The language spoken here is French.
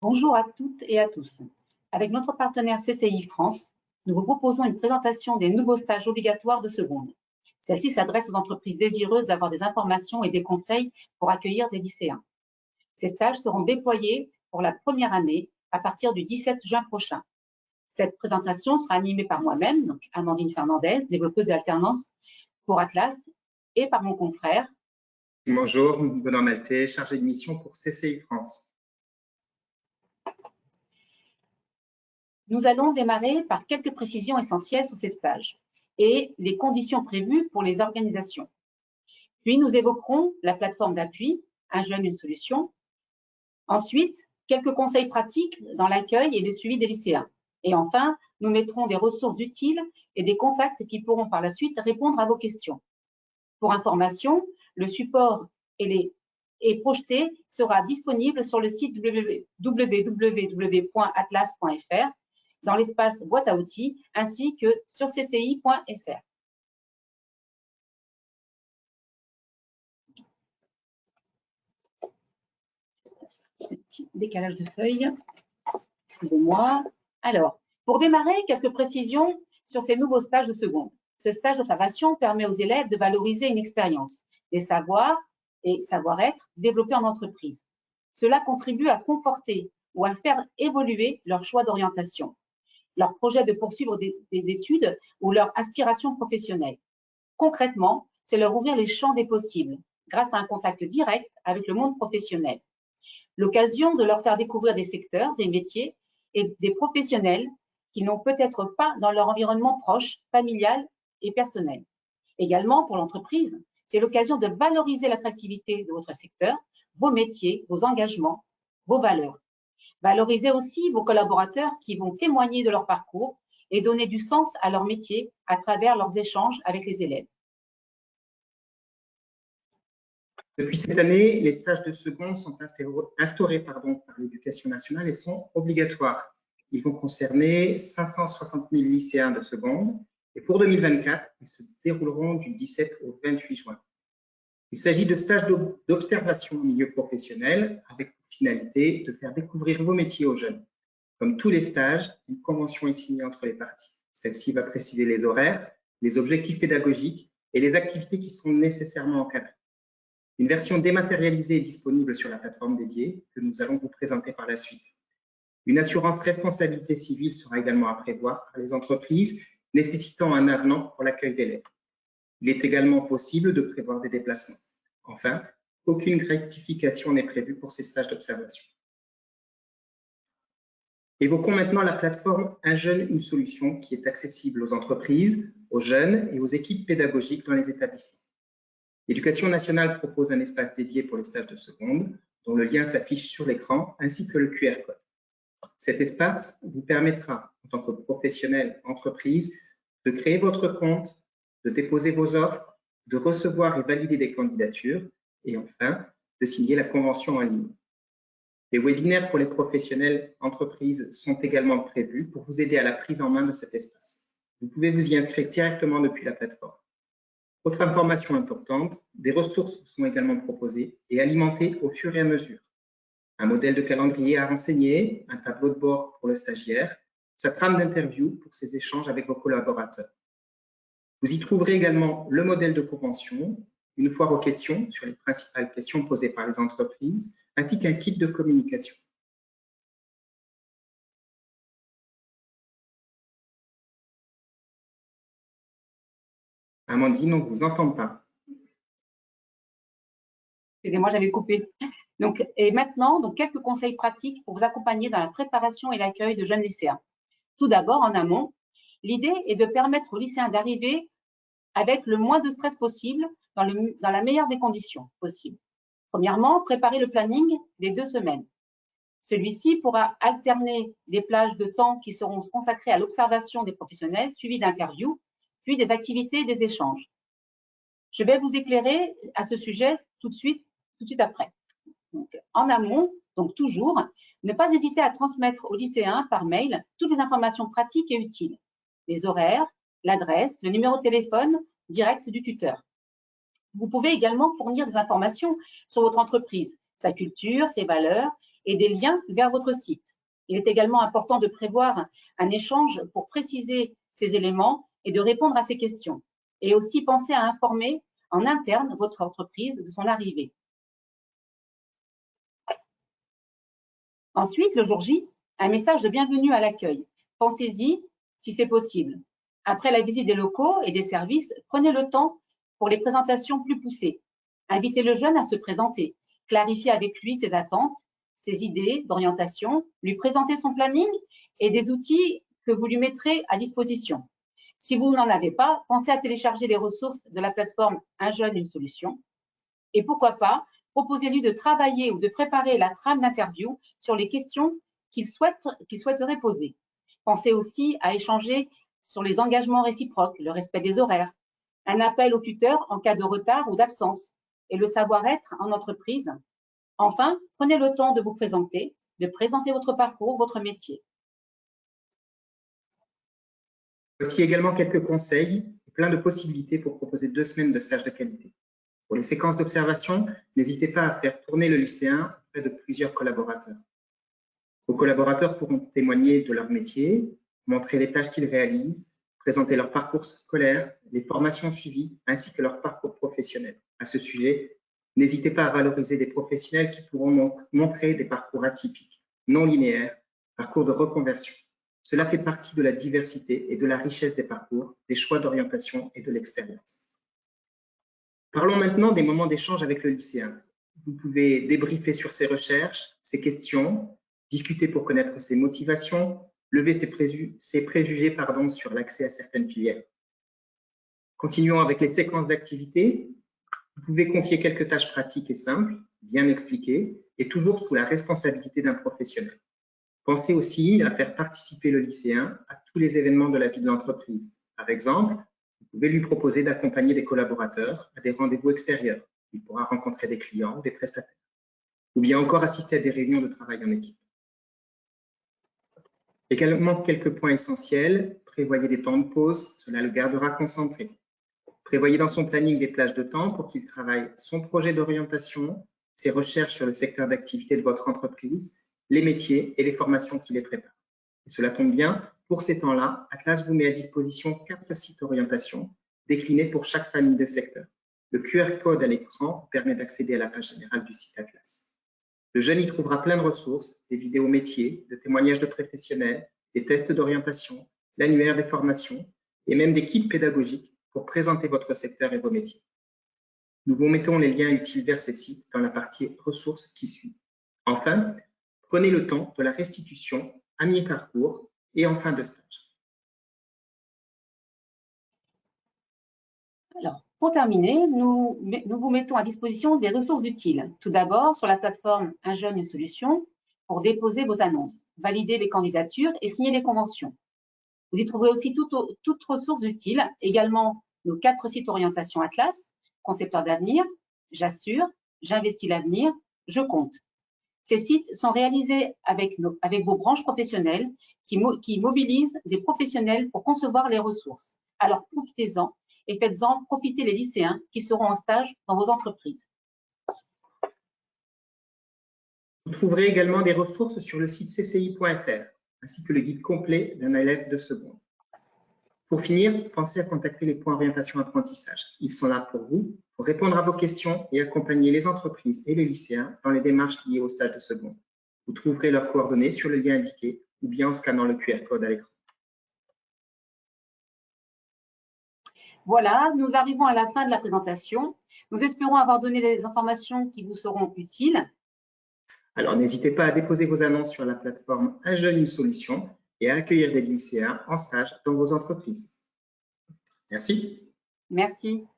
Bonjour à toutes et à tous. Avec notre partenaire CCI France, nous vous proposons une présentation des nouveaux stages obligatoires de seconde. Celle-ci s'adresse aux entreprises désireuses d'avoir des informations et des conseils pour accueillir des lycéens. Ces stages seront déployés pour la première année à partir du 17 juin prochain. Cette présentation sera animée par moi-même, donc Amandine Fernandez, développeuse de l'alternance pour Atlas, et par mon confrère. Bonjour, Benoît Maltais, chargé de mission pour CCI France. Nous allons démarrer par quelques précisions essentielles sur ces stages et les conditions prévues pour les organisations. Puis, nous évoquerons la plateforme d'appui, Un jeune, une solution. Ensuite, quelques conseils pratiques dans l'accueil et le suivi des lycéens. Et enfin, nous mettrons des ressources utiles et des contacts qui pourront par la suite répondre à vos questions. Pour information, le support et projeté sera disponible sur le site www.atlas.fr dans l'espace boîte à outils ainsi que sur cci.fr. Petit décalage de feuilles, excusez-moi. Alors, pour démarrer, quelques précisions sur ces nouveaux stages de seconde. Ce stage d'observation permet aux élèves de valoriser une expérience, des savoirs et savoir-être développés en entreprise. Cela contribue à conforter ou à faire évoluer leur choix d'orientation, leur projet de poursuivre des études ou leur aspiration professionnelle. Concrètement, c'est leur ouvrir les champs des possibles grâce à un contact direct avec le monde professionnel. L'occasion de leur faire découvrir des secteurs, des métiers et des professionnels qu'ils n'ont peut-être pas dans leur environnement proche, familial et personnel. Également, pour l'entreprise, c'est l'occasion de valoriser l'attractivité de votre secteur, vos métiers, vos engagements, vos valeurs. Valoriser aussi vos collaborateurs qui vont témoigner de leur parcours et donner du sens à leur métier à travers leurs échanges avec les élèves. Depuis cette année, les stages de seconde sont instaurés par l'Éducation nationale et sont obligatoires. Ils vont concerner 560 000 lycéens de seconde et pour 2024, ils se dérouleront du 17 au 28 juin. Il s'agit de stages d'observation au milieu professionnel avec pour finalité de faire découvrir vos métiers aux jeunes. Comme tous les stages, une convention est signée entre les parties. Celle-ci va préciser les horaires, les objectifs pédagogiques et les activités qui sont nécessairement encadrées. Une version dématérialisée est disponible sur la plateforme dédiée que nous allons vous présenter par la suite. Une assurance responsabilité civile sera également à prévoir par les entreprises nécessitant un avenant pour l'accueil d'élèves. Il est également possible de prévoir des déplacements. Enfin, aucune gratification n'est prévue pour ces stages d'observation. Évoquons maintenant la plateforme Un jeune, une solution qui est accessible aux entreprises, aux jeunes et aux équipes pédagogiques dans les établissements. L'Éducation nationale propose un espace dédié pour les stages de seconde, dont le lien s'affiche sur l'écran, ainsi que le QR code. Cet espace vous permettra, en tant que professionnel entreprise, de créer votre compte, de déposer vos offres, de recevoir et valider des candidatures, et enfin, de signer la convention en ligne. Des webinaires pour les professionnels entreprises sont également prévus pour vous aider à la prise en main de cet espace. Vous pouvez vous y inscrire directement depuis la plateforme. Autre information importante, des ressources sont également proposées et alimentées au fur et à mesure. Un modèle de calendrier à renseigner, un tableau de bord pour le stagiaire, sa trame d'interview pour ses échanges avec vos collaborateurs. Vous y trouverez également le modèle de convention, une foire aux questions sur les principales questions posées par les entreprises, ainsi qu'un kit de communication. Amandine, on ne vous entend pas. Excusez-moi, j'avais coupé. Et maintenant, quelques conseils pratiques pour vous accompagner dans la préparation et l'accueil de jeunes lycéens. Tout d'abord, en amont, l'idée est de permettre aux lycéens d'arriver avec le moins de stress possible dans la meilleure des conditions possibles. Premièrement, préparer le planning des 2 semaines. Celui-ci pourra alterner des plages de temps qui seront consacrées à l'observation des professionnels, suivies d'interviews, puis des activités et des échanges. Je vais vous éclairer à ce sujet tout de suite après. En amont, toujours, ne pas hésiter à transmettre aux lycéens par mail toutes les informations pratiques et utiles, les horaires, l'adresse, le numéro de téléphone direct du tuteur. Vous pouvez également fournir des informations sur votre entreprise, sa culture, ses valeurs et des liens vers votre site. Il est également important de prévoir un échange pour préciser ces éléments et de répondre à ces questions. Et aussi penser à informer en interne votre entreprise de son arrivée. Ensuite, le jour J, un message de bienvenue à l'accueil. Pensez-y si c'est possible. Après la visite des locaux et des services, prenez le temps pour les présentations plus poussées. Invitez le jeune à se présenter, clarifiez avec lui ses attentes, ses idées d'orientation, lui présenter son planning et des outils que vous lui mettrez à disposition. Si vous n'en avez pas, pensez à télécharger les ressources de la plateforme Un jeune, une solution. Et pourquoi pas, proposez-lui de travailler ou de préparer la trame d'interview sur les questions qu'il souhaiterait poser. Pensez aussi à échanger sur les engagements réciproques, le respect des horaires, un appel au tuteur en cas de retard ou d'absence et le savoir-être en entreprise. Enfin, prenez le temps de vous présenter, de présenter votre parcours, votre métier. Voici également quelques conseils et plein de possibilités pour proposer 2 semaines de stage de qualité. Pour les séquences d'observation, n'hésitez pas à faire tourner le lycéen auprès de plusieurs collaborateurs. Vos collaborateurs pourront témoigner de leur métier, montrer les tâches qu'ils réalisent, présenter leur parcours scolaire, les formations suivies, ainsi que leur parcours professionnel. À ce sujet, n'hésitez pas à valoriser des professionnels qui pourront montrer des parcours atypiques, non linéaires, parcours de reconversion. Cela fait partie de la diversité et de la richesse des parcours, des choix d'orientation et de l'expérience. Parlons maintenant des moments d'échange avec le lycéen. Vous pouvez débriefer sur ses recherches, ses questions, discuter pour connaître ses motivations, lever ses préjugés sur l'accès à certaines filières. Continuons avec les séquences d'activités. Vous pouvez confier quelques tâches pratiques et simples, bien expliquées, et toujours sous la responsabilité d'un professionnel. Pensez aussi à faire participer le lycéen à tous les événements de la vie de l'entreprise. Par exemple, vous pouvez lui proposer d'accompagner des collaborateurs à des rendez-vous extérieurs. Il pourra rencontrer des clients ou des prestataires. Ou bien encore assister à des réunions de travail en équipe. Également, quelques points essentiels. Prévoyez des temps de pause, cela le gardera concentré. Prévoyez dans son planning des plages de temps pour qu'il travaille son projet d'orientation, ses recherches sur le secteur d'activité de votre entreprise, les métiers et les formations qui les préparent. Et cela tombe bien, pour ces temps-là, Atlas vous met à disposition 4 sites orientation déclinés pour chaque famille de secteur. Le QR code à l'écran vous permet d'accéder à la page générale du site Atlas. Le jeune y trouvera plein de ressources, des vidéos métiers, de témoignages de professionnels, des tests d'orientation, l'annuaire des formations et même des kits pédagogiques pour présenter votre secteur et vos métiers. Nous vous mettons les liens utiles vers ces sites dans la partie ressources qui suit. Enfin, prenez le temps de la restitution à mi-parcours et en fin de stage. Alors, pour terminer, nous vous mettons à disposition des ressources utiles. Tout d'abord, sur la plateforme Un jeune, une solution, pour déposer vos annonces, valider les candidatures et signer les conventions. Vous y trouverez aussi toutes ressources utiles, également nos 4 sites orientation Atlas, Concepteur d'avenir, J'assure, J'investis l'avenir, Je compte. Ces sites sont réalisés avec vos branches professionnelles qui mobilisent des professionnels pour concevoir les ressources. Alors profitez-en et faites-en profiter les lycéens qui seront en stage dans vos entreprises. Vous trouverez également des ressources sur le site cci.fr, ainsi que le guide complet d'un élève de seconde. Pour finir, pensez à contacter les points orientation apprentissage. Ils sont là pour vous, pour répondre à vos questions et accompagner les entreprises et les lycéens dans les démarches liées au stage de seconde. Vous trouverez leurs coordonnées sur le lien indiqué ou bien en scannant le QR code à l'écran. Voilà, nous arrivons à la fin de la présentation. Nous espérons avoir donné des informations qui vous seront utiles. Alors, n'hésitez pas à déposer vos annonces sur la plateforme Un jeune, une solution et à accueillir des lycéens en stage dans vos entreprises. Merci. Merci.